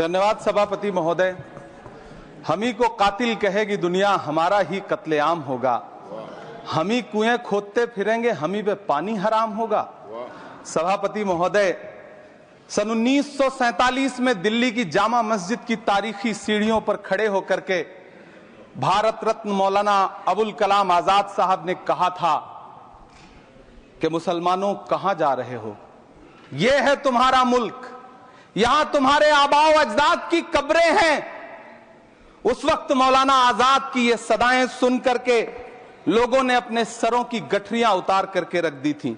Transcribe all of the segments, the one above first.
धन्यवाद सभापति महोदय। हम ही को कातिल कहेगी दुनिया, हमारा ही कत्लेआम होगा। हम ही कुएं खोदते फिरेंगे, हम ही पे पानी हराम होगा। सभापति महोदय, सन 1947 में दिल्ली की जामा मस्जिद की तारीखी सीढ़ियों पर खड़े होकर के भारत रत्न मौलाना अबुल कलाम आजाद साहब ने कहा था कि मुसलमानों कहां जा रहे हो, यह है तुम्हारा मुल्क, यहां तुम्हारे आबाओ अजदाद की कब्रें हैं। उस वक्त मौलाना आजाद की ये सदाएं सुन करके लोगों ने अपने सरों की गठरियां उतार करके रख दी थी।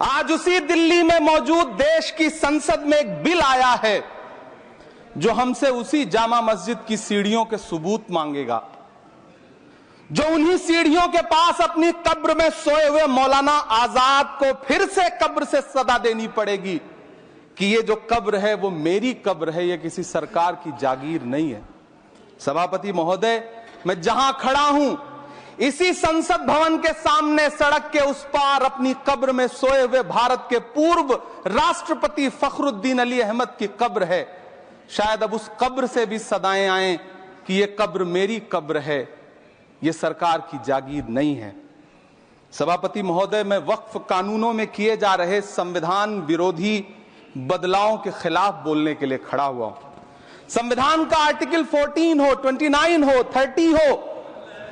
आज उसी दिल्ली में मौजूद देश की संसद में एक बिल आया है जो हमसे उसी जामा मस्जिद की सीढ़ियों के सबूत मांगेगा, जो उन्हीं सीढ़ियों के पास अपनी कब्र में सोए हुए मौलाना आजाद को फिर से कब्र से सदा देनी पड़ेगी कि ये जो कब्र है वो मेरी कब्र है, ये किसी सरकार की जागीर नहीं है। सभापति महोदय, मैं जहां खड़ा हूं इसी संसद भवन के सामने सड़क के उस पार अपनी कब्र में सोए हुए भारत के पूर्व राष्ट्रपति फखरुद्दीन अली अहमद की कब्र है। शायद अब उस कब्र से भी सदाएं आए कि ये कब्र मेरी कब्र है, ये सरकार की जागीर नहीं है। सभापति महोदय, मैं वक्फ कानूनों में किए जा रहे संविधान विरोधी बदलावों के खिलाफ बोलने के लिए खड़ा हुआ हूं। संविधान का आर्टिकल 14 हो, 29 हो, 30 हो,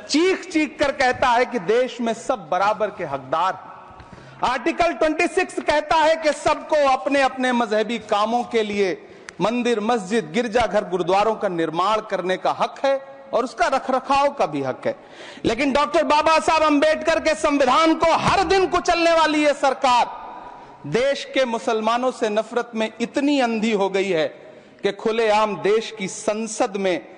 चीख चीख कर कहता है कि देश में सब बराबर के हकदार हैं। आर्टिकल 26 कहता है कि सबको अपने अपने मजहबी कामों के लिए मंदिर, मस्जिद, गिरजाघर, गुरुद्वारों का निर्माण करने का हक है और उसका रखरखाव का भी हक है। लेकिन डॉक्टर बाबा साहब अंबेडकर के संविधान को हर दिन कुचलने वाली ये सरकार देश के मुसलमानों से नफरत में इतनी अंधी हो गई है कि खुलेआम देश की संसद में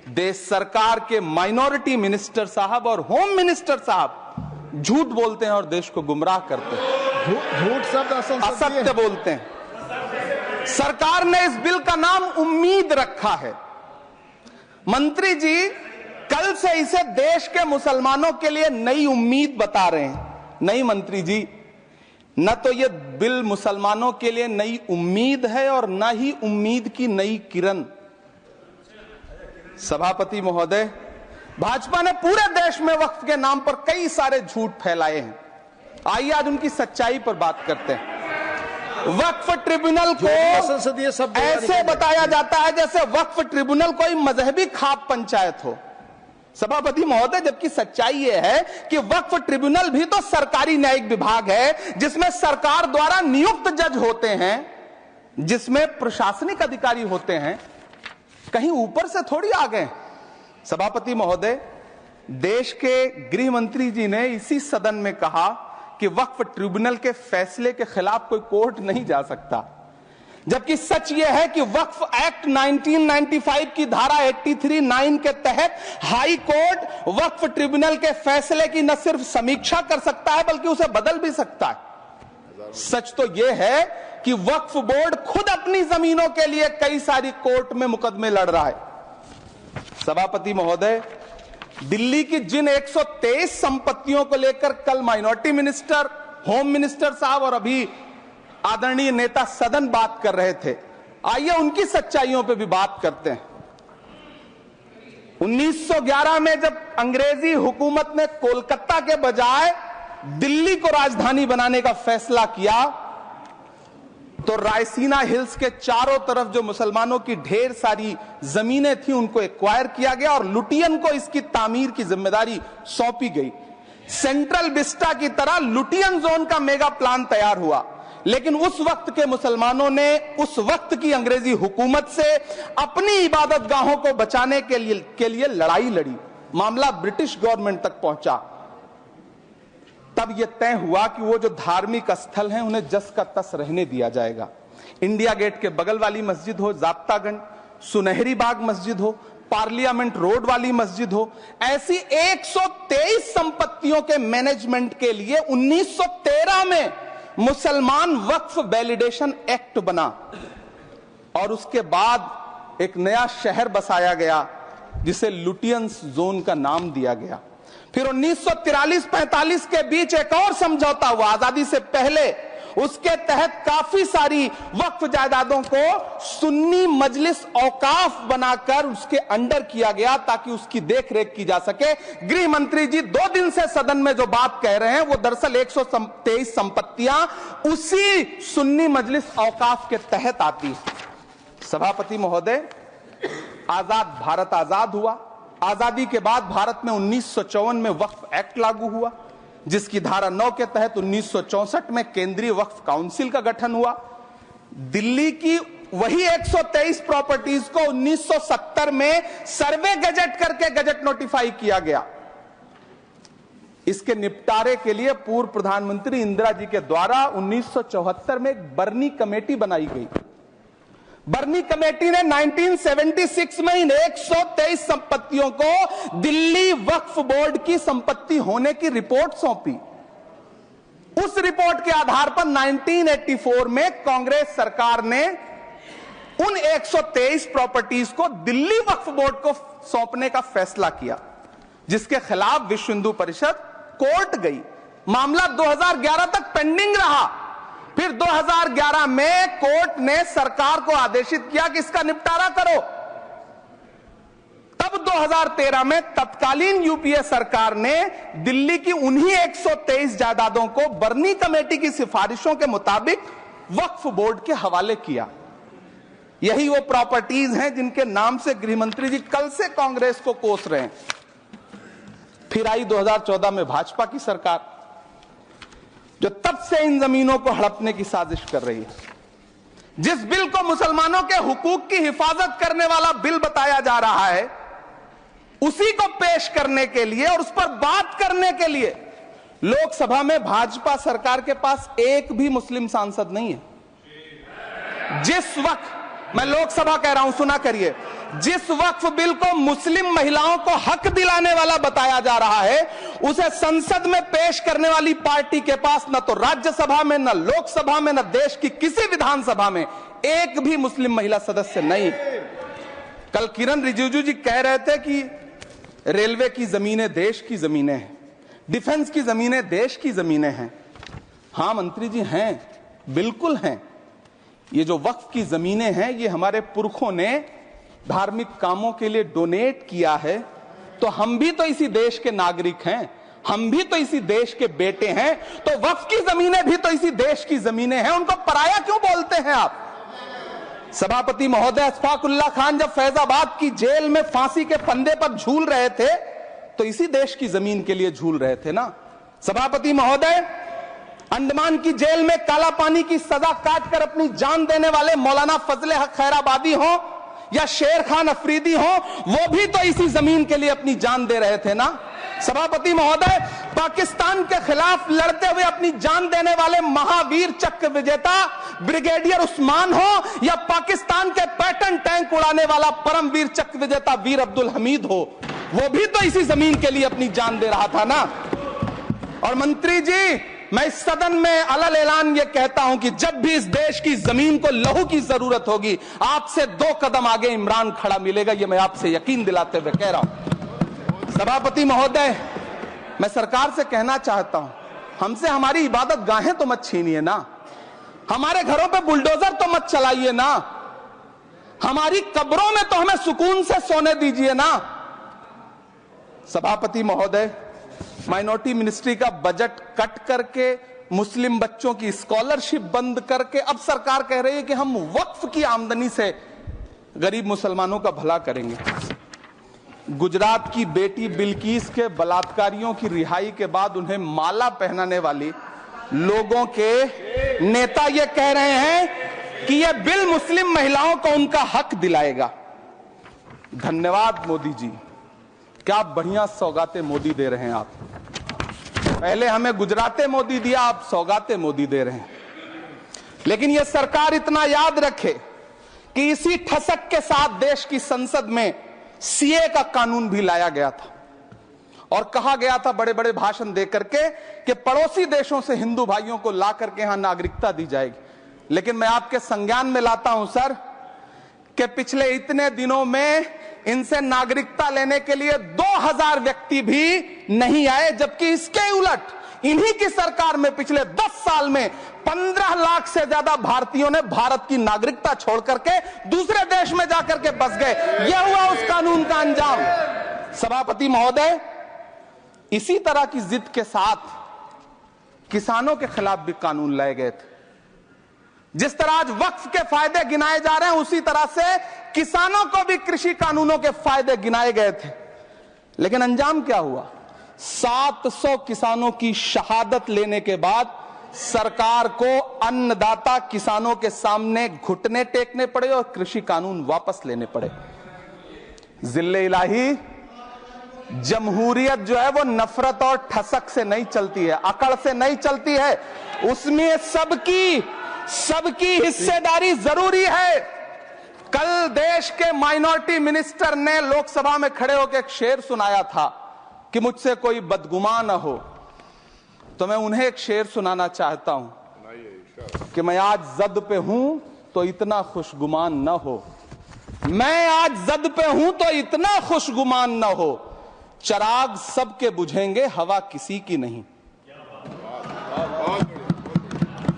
देश सरकार के माइनॉरिटी मिनिस्टर साहब और होम मिनिस्टर साहब झूठ बोलते हैं और देश को गुमराह करते हैं। झूठ शब्द असत्य बोलते हैं। सरकार ने इस बिल का नाम उम्मीद रखा है। मंत्री जी कल से इसे देश के मुसलमानों के लिए नई उम्मीद बता रहे हैं। नहीं मंत्री जी, न तो ये बिल मुसलमानों के लिए नई उम्मीद है और न ही उम्मीद की नई किरण। सभापति महोदय, भाजपा ने पूरे देश में वक्फ के नाम पर कई सारे झूठ फैलाए हैं। आइए आज उनकी सच्चाई पर बात करते हैं। वक्फ ट्रिब्यूनल को ऐसे बताया जाता है जैसे वक्फ ट्रिब्यूनल कोई मजहबी खाप पंचायत हो। सभापति महोदय, जबकि सच्चाई यह है कि वक्फ ट्रिब्यूनल भी तो सरकारी न्यायिक विभाग है जिसमें सरकार द्वारा नियुक्त जज होते हैं, जिसमें प्रशासनिक अधिकारी होते हैं, कहीं ऊपर से थोड़ी आ गए। सभापति महोदय, देश के गृह मंत्री जी ने इसी सदन में कहा कि वक्फ ट्रिब्यूनल के फैसले के खिलाफ कोई कोर्ट नहीं जा सकता, जबकि सच यह है कि वक्फ एक्ट 1995 की धारा 83(9) के तहत हाई कोर्ट वक्फ ट्रिब्यूनल के फैसले की न सिर्फ समीक्षा कर सकता है बल्कि उसे बदल भी सकता है। सच तो यह है कि वक्फ बोर्ड खुद अपनी जमीनों के लिए कई सारी कोर्ट में मुकदमे लड़ रहा है। सभापति महोदय, दिल्ली की जिन 123 संपत्तियों को लेकर कल माइनॉरिटी मिनिस्टर, होम मिनिस्टर साहब और अभी आदरणीय नेता सदन बात कर रहे थे, आइए उनकी सच्चाइयों पे भी बात करते हैं। 1911 में जब अंग्रेजी हुकूमत ने कोलकाता के बजाय दिल्ली को राजधानी बनाने का फैसला किया तो रायसीना हिल्स के चारों तरफ जो मुसलमानों की ढेर सारी जमीनें थी उनको एक्वायर किया गया और लुटियन को इसकी तामीर की जिम्मेदारी सौंपी गई। सेंट्रल विस्टा की तरह लुटियन जोन का मेगा प्लान तैयार हुआ, लेकिन उस वक्त के मुसलमानों ने उस वक्त की अंग्रेजी हुकूमत से अपनी इबादत गाहों को बचाने के लिए लड़ाई लड़ी। मामला ब्रिटिश गवर्नमेंट तक पहुंचा। तब यह तय हुआ कि वो जो धार्मिक स्थल हैं उन्हें जस का तस रहने दिया जाएगा। इंडिया गेट के बगल वाली मस्जिद हो, जाप्तागंज, सुनहरी बाग मस्जिद हो, पार्लियामेंट रोड वाली मस्जिद हो, ऐसी 123 संपत्तियों के मैनेजमेंट के लिए 1913 में मुसलमान वक्फ वैलिडेशन एक्ट बना और उसके बाद एक नया शहर बसाया गया जिसे लुटियंस जोन का नाम दिया गया। फिर 1943-45 के बीच एक और समझौता हुआ आजादी से पहले उसके तहत काफी सारी वक्फ जायदादों को सुन्नी मजलिस औकाफ बनाकर उसके अंडर किया गया ताकि उसकी देखरेख की जा सके। गृह मंत्री जी 2 दिन से सदन में जो बात कह रहे हैं वो दरअसल 123 संपत्तियां उसी सुन्नी मजलिस औकाफ के तहत आती है। सभापति महोदय, आजाद भारत आजाद हुआ। आजादी के बाद भारत में 1954 में वक्फ एक्ट लागू हुआ, जिसकी धारा 9 के तहत 1964 में केंद्रीय वक्फ काउंसिल का गठन हुआ। दिल्ली की वही 123 प्रॉपर्टीज को 1970 में सर्वे गजट करके गजट नोटिफाई किया गया। इसके निपटारे के लिए पूर्व प्रधानमंत्री इंदिरा जी के द्वारा 1974 में एक बर्नी कमेटी बनाई गई। बर्नी कमेटी ने 1976 में इन 123 संपत्तियों को दिल्ली वक्फ बोर्ड की संपत्ति होने की रिपोर्ट सौंपी। उस रिपोर्ट के आधार पर 1984 में कांग्रेस सरकार ने उन 123 प्रॉपर्टीज को दिल्ली वक्फ बोर्ड को सौंपने का फैसला किया, जिसके खिलाफ विश्व हिंदू परिषद कोर्ट गई। मामला 2011 तक पेंडिंग रहा। फिर 2011 में कोर्ट ने सरकार को आदेशित किया कि इसका निपटारा करो। तब 2013 में तत्कालीन यूपीए सरकार ने दिल्ली की उन्हीं 123 जायदादों को बर्नी कमेटी की सिफारिशों के मुताबिक वक्फ बोर्ड के हवाले किया। यही वो प्रॉपर्टीज हैं जिनके नाम से गृह मंत्री जी कल से कांग्रेस को कोस रहे हैं। फिर आई 2014 में भाजपा की सरकार, जो तब से इन जमीनों को हड़पने की साजिश कर रही है। जिस बिल को मुसलमानों के हुकूक की हिफाजत करने वाला बिल बताया जा रहा है, उसी को पेश करने के लिए और उस पर बात करने के लिए लोकसभा में भाजपा सरकार के पास एक भी मुस्लिम सांसद नहीं है। जिस वक्त, मैं लोकसभा कह रहा हूं, सुना करिए, जिस वक्फ बिल को मुस्लिम महिलाओं को हक दिलाने वाला बताया जा रहा है, उसे संसद में पेश करने वाली पार्टी के पास न तो राज्यसभा में, न लोकसभा में, न देश की किसी विधानसभा में एक भी मुस्लिम महिला सदस्य नहीं। कल किरण रिजिजू जी कह रहे थे कि रेलवे की जमीनें देश की जमीनें हैं, डिफेंस की जमीनें देश की जमीनें हैं। हां मंत्री जी, हैं, बिल्कुल हैं। ये जो वक्फ की जमीनें हैं, ये हमारे पुरखों ने धार्मिक कामों के लिए डोनेट किया है। तो हम भी तो इसी देश के नागरिक हैं, हम भी तो इसी देश के बेटे हैं, तो वक्फ की जमीनें भी तो इसी देश की जमीनें हैं। उनको पराया क्यों बोलते हैं आप? सभापति महोदय, अशफाकुल्लाह खान जब फैजाबाद की जेल में फांसी के फंदे पर झूल रहे थे, तो इसी देश की जमीन के लिए झूल रहे थे ना। सभापति महोदय, अंडमान की जेल में काला पानी की सजा काटकर अपनी जान देने वाले मौलाना फजले हक खैराबादी हो या शेर खान अफरीदी हो, वो भी तो इसी जमीन के लिए अपनी जान दे रहे थे ना। सभापति महोदय, पाकिस्तान के खिलाफ लड़ते हुए अपनी जान देने वाले महावीर चक्र विजेता ब्रिगेडियर उस्मान हो या पाकिस्तान के पैटर्न टैंक उड़ाने वाला परमवीर चक्र विजेता वीर अब्दुल हमीद हो, वो भी तो इसी जमीन के लिए अपनी जान दे रहा था ना। और मंत्री जी, मैं इस सदन में अलल ऐलान ये कहता हूं कि जब भी इस देश की जमीन को लहू की जरूरत होगी, आपसे 2 कदम आगे इमरान खड़ा मिलेगा। ये मैं आपसे यकीन दिलाते हुए कह रहा हूं। सभापति महोदय, मैं सरकार से कहना चाहता हूं, हमसे हमारी इबादत गाहें तो मत छीनिए ना, हमारे घरों पे बुलडोजर तो मत चलाइए ना, हमारी कब्रों में तो हमें सुकून से सोने दीजिए ना। सभापति महोदय, माइनॉरिटी मिनिस्ट्री का बजट कट करके, मुस्लिम बच्चों की स्कॉलरशिप बंद करके अब सरकार कह रही है कि हम वक्फ की आमदनी से गरीब मुसलमानों का भला करेंगे। गुजरात की बेटी बिल्किस के बलात्कारियों की रिहाई के बाद उन्हें माला पहनाने वाली लोगों के नेता ये कह रहे हैं कि यह बिल मुस्लिम महिलाओं को उनका हक दिलाएगा। धन्यवाद मोदी जी, क्या बढ़िया सौगातें मोदी दे रहे हैं आप। पहले हमें गुजराते मोदी दिया, आप सौगाते मोदी दे रहे हैं। लेकिन यह सरकार इतना याद रखे कि इसी ठसक के साथ देश की संसद में सीए का कानून भी लाया गया था और कहा गया था बड़े बड़े भाषण देकर के कि पड़ोसी देशों से हिंदू भाइयों को ला करके यहां नागरिकता दी जाएगी। लेकिन मैं आपके संज्ञान में लाता हूं सर कि पिछले इतने दिनों में इनसे नागरिकता लेने के लिए 2000 व्यक्ति भी नहीं आए, जबकि इसके उलट इन्हीं की सरकार में पिछले 10 साल में 15 लाख से ज्यादा भारतीयों ने भारत की नागरिकता छोड़ करके दूसरे देश में जाकर के बस गए। यह हुआ उस कानून का अंजाम। सभापति महोदय, इसी तरह की जिद के साथ किसानों के खिलाफ भी कानून लाए गए थे। जिस तरह आज वक्फ के फायदे गिनाए जा रहे हैं, उसी तरह से किसानों को भी कृषि कानूनों के फायदे गिनाए गए थे। लेकिन अंजाम क्या हुआ? 700 किसानों की शहादत लेने के बाद सरकार को अन्नदाता किसानों के सामने घुटने टेकने पड़े और कृषि कानून वापस लेने पड़े। जिल्ले इलाही, जमहूरियत जो है वो नफरत और ठसक से नहीं चलती है, अकड़ से नहीं चलती है। उसमें सबकी हिस्सेदारी जरूरी है। कल देश के माइनॉरिटी मिनिस्टर ने लोकसभा में खड़े होकर एक शेर सुनाया था कि मुझसे कोई बदगुमान न हो, तो मैं उन्हें एक शेर सुनाना चाहता हूं कि मैं आज जद पे हूं तो इतना खुशगुमान न हो, मैं आज जद पे हूं तो इतना खुशगुमान न हो, चराग सबके बुझेंगे हवा किसी की नहीं।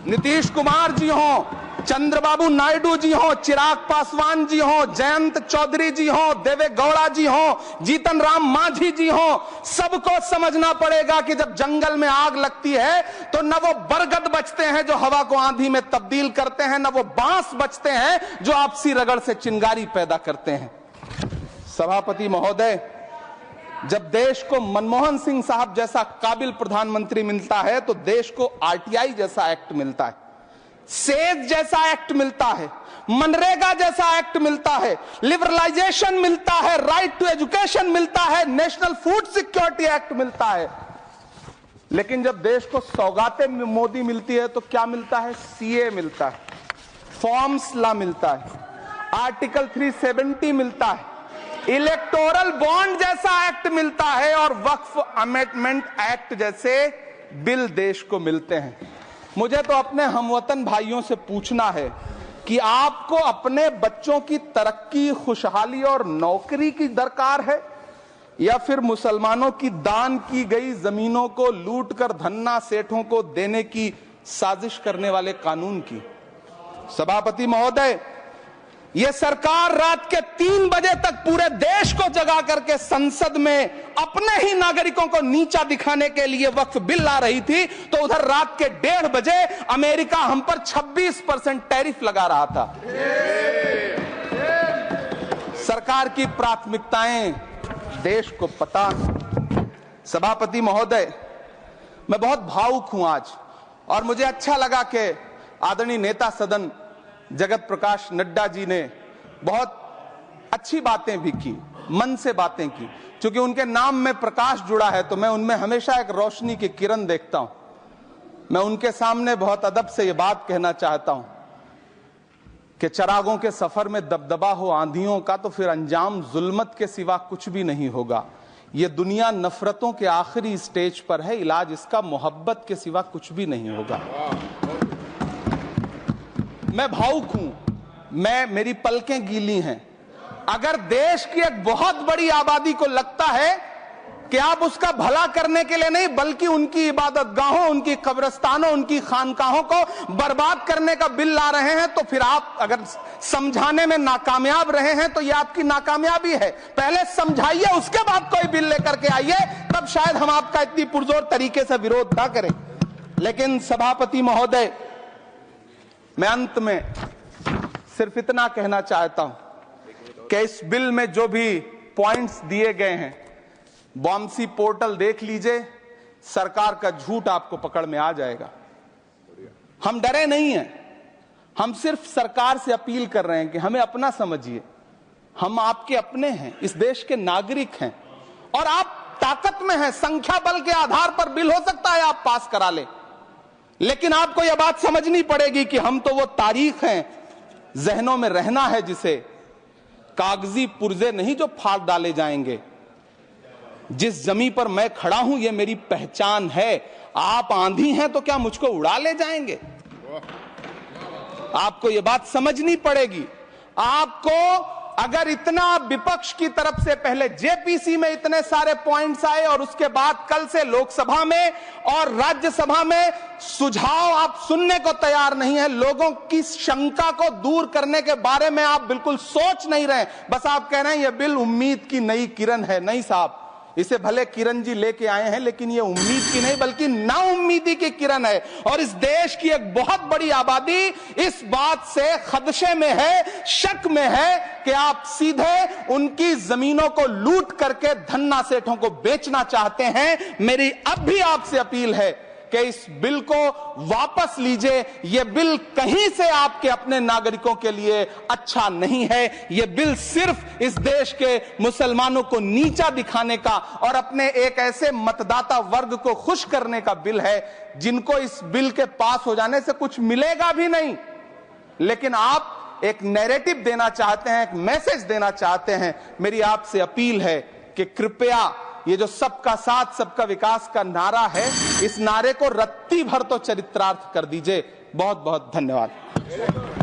नीतीश कुमार जी हो, चंद्रबाबू नायडू जी हो, चिराग पासवान जी हो, जयंत चौधरी जी हो, देवे गौड़ा जी हो, जीतन राम मांझी जी हो, सबको समझना पड़ेगा कि जब जंगल में आग लगती है तो न वो बरगद बचते हैं जो हवा को आंधी में तब्दील करते हैं, न वो बांस बचते हैं जो आपसी रगड़ से चिंगारी पैदा करते हैं। सभापति महोदय, जब देश को मनमोहन सिंह साहब जैसा काबिल प्रधानमंत्री मिलता है तो देश को आरटीआई जैसा एक्ट मिलता है, सेज जैसा एक्ट मिलता है, मनरेगा जैसा एक्ट मिलता है, लिबरलाइजेशन मिलता है, राइट टू एजुकेशन मिलता है, नेशनल फूड सिक्योरिटी एक्ट मिलता है। लेकिन जब देश को सौगातें मोदी मिलती है तो क्या मिलता है? सीए मिलता है, फॉर्म्स लॉ मिलता है, आर्टिकल 370 मिलता है, इलेक्टोरल बॉन्ड जैसा एक्ट मिलता है और वक्फ अमेंडमेंट एक्ट जैसे बिल देश को मिलते हैं। मुझे तो अपने हमवतन भाइयों से पूछना है कि आपको अपने बच्चों की तरक्की, खुशहाली और नौकरी की दरकार है या फिर मुसलमानों की दान की गई जमीनों को लूटकर धन्ना सेठों को देने की साजिश करने वाले कानून की? सभापति महोदय, यह सरकार रात के 3 बजे तक पूरे देश को जगा करके संसद में अपने ही नागरिकों को नीचा दिखाने के लिए वक्फ बिल ला रही थी, तो उधर रात के 1:30 बजे अमेरिका हम पर 26% टैरिफ लगा रहा था। सरकार की प्राथमिकताएं देश को पता। सभापति महोदय, मैं बहुत भावुक हूं आज, और मुझे अच्छा लगा कि आदरणीय नेता सदन जगत प्रकाश नड्डा जी ने बहुत अच्छी बातें भी की, मन से बातें की। क्योंकि उनके नाम में प्रकाश जुड़ा है तो मैं उनमें हमेशा एक रोशनी की किरण देखता हूं। मैं उनके सामने बहुत अदब से यह बात कहना चाहता हूं कि चरागों के सफर में दबदबा हो आंधियों का तो फिर अंजाम जुल्मत के सिवा कुछ भी नहीं होगा। यह दुनिया नफरतों के आखिरी स्टेज पर है, इलाज इसका मोहब्बत के सिवा कुछ भी नहीं होगा। मैं भावुक हूं, मेरी पलकें गीली हैं। अगर देश की एक बहुत बड़ी आबादी को लगता है कि आप उसका भला करने के लिए नहीं बल्कि उनकी इबादत गाहों, उनकी कब्रिस्तानों, उनकी खानकाहों को बर्बाद करने का बिल ला रहे हैं, तो फिर आप अगर समझाने में नाकामयाब रहे हैं तो यह आपकी नाकामयाबी है। पहले समझाइए, उसके बाद कोई बिल लेकर के आइए, तब शायद हम आपका इतनी पुरजोर तरीके से विरोध ना करें। लेकिन सभापति महोदय, मैं अंत में सिर्फ इतना कहना चाहता हूं कि इस बिल में जो भी पॉइंट्स दिए गए हैं, बॉम्सी पोर्टल देख लीजिए, सरकार का झूठ आपको पकड़ में आ जाएगा। हम डरे नहीं हैं, हम सिर्फ सरकार से अपील कर रहे हैं कि हमें अपना समझिए। हम आपके अपने हैं, इस देश के नागरिक हैं और आप ताकत में हैं। संख्या बल के आधार पर बिल हो सकता है आप पास करा ले, लेकिन आपको यह बात समझनी पड़ेगी कि हम तो वो तारीख हैं, जहनों में रहना है जिसे कागजी पुर्जे नहीं जो फाड़ डाले जाएंगे। जिस जमीन पर मैं खड़ा हूं यह मेरी पहचान है। आप आंधी हैं तो क्या मुझको उड़ा ले जाएंगे? आपको यह बात समझनी पड़ेगी। आपको अगर इतना विपक्ष की तरफ से पहले जेपीसी में इतने सारे पॉइंट्स आए और उसके बाद कल से लोकसभा में और राज्यसभा में सुझाव आप सुनने को तैयार नहीं है, लोगों की शंका को दूर करने के बारे में आप बिल्कुल सोच नहीं रहे, बस आप कह रहे हैं यह बिल उम्मीद की नई किरण है। नहीं साहब, इसे भले किरण जी लेके आए हैं, लेकिन ये उम्मीद की नहीं बल्कि नाउम्मीदी की किरण है। और इस देश की एक बहुत बड़ी आबादी इस बात से खदशे में है, शक में है कि आप सीधे उनकी जमीनों को लूट करके धन्ना सेठों को बेचना चाहते हैं। मेरी अब भी आपसे अपील है कि इस बिल को वापस लीजिए। यह बिल कहीं से आपके अपने नागरिकों के लिए अच्छा नहीं है। यह बिल सिर्फ इस देश के मुसलमानों को नीचा दिखाने का और अपने एक ऐसे मतदाता वर्ग को खुश करने का बिल है जिनको इस बिल के पास हो जाने से कुछ मिलेगा भी नहीं, लेकिन आप एक नैरेटिव देना चाहते हैं, एक मैसेज देना चाहते हैं। मेरी आपसे अपील है कि कृपया ये जो सबका साथ सबका विकास का नारा है, इस नारे को रत्ती भर तो चरित्रार्थ कर दीजिए। बहुत बहुत धन्यवाद।